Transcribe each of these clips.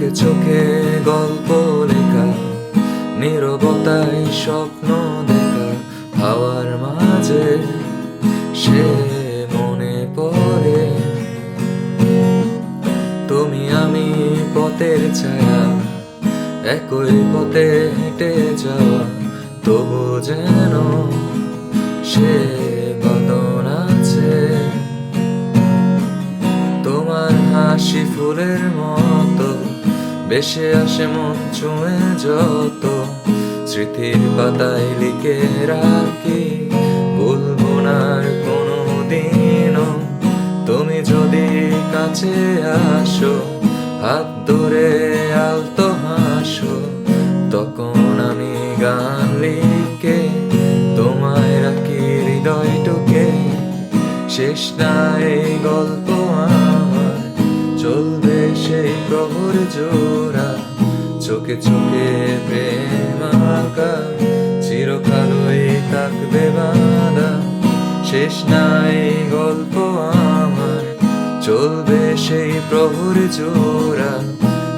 চোখে চোখে গল্প লেখা, নীরবতায় স্বপ্ন দেখা, হাওয়ার মাঝে সে মনে পড়ে। তুমি আমি পথের ছায়া, একই পথে হেঁটে যাওয়া, তবু যেন সে বাঁধন আছে। তোমার হাসি ফুলের মতো বেশে আসে মন ছুঁয়ে যত, স্মৃতির পাতায় লিখে রাখি, ভুলবো না আর কোনো দিনও। তুমি যদি কাছে আসো, হাত ধরে আলতো হাসো, তখন আমি গান লিখে তোমায় রাখি হৃদয়টুকে। শেষ না এই গল্প আমার, চলবে সেই প্রহর জোড়া, চোখে চোখে প্রেম আঁকা, চিরকালই থাকবে বাঁধা। শেষ না এই গল্প আমার, চলবে সেই প্রহর জোড়া,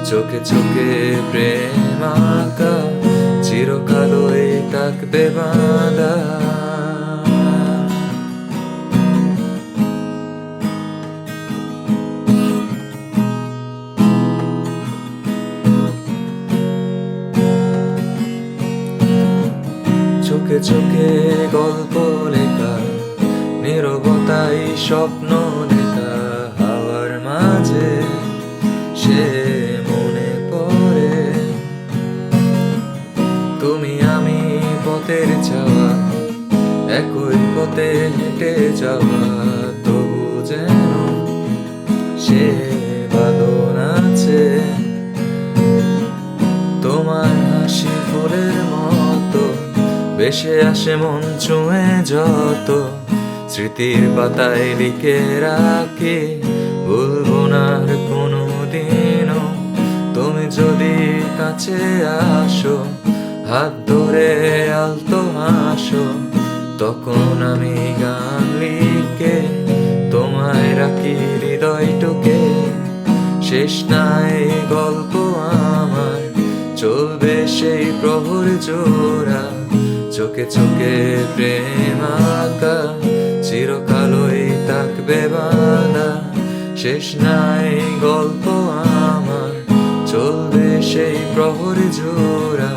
চোখে চোখে প্রেম আঁকা, চিরকালই থাকবে বাঁধা। চোখে চোখে গল্প লেখা, নীরবতায় স্বপ্ন দেখা, হাওয়ার মাঝে সে মনে পড়ে। তুমি আমি পথের যাওয়া, একই পথে হেঁটে যাওয়া, তবু যেন সে বাঁধন আছে। তোমার হাসি ফুলের মতো বেশে আসে মন ছুঁয়ে যত, স্মৃতির পাতায় লিখে রাখি, ভুলবো না আর কোনো দিনও। তুমি যদি কাছে আসো, হাত ধরে আলতো হাসো, তখন আমি গান লিখে তোমায় রাখি হৃদয়টুকে। শেষ নাই গল্প আমার, চলবে সেই প্রহর জোড়া, চোখে চোখে প্রেম আঁকা, চিরকালই থাকবে বাঁধা। শেষ নাই গল্প আমার, চলবে সেই প্রহর জোড়া,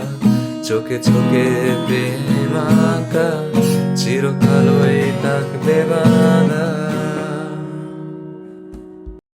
চোখে চোখে প্রেম আঁকা,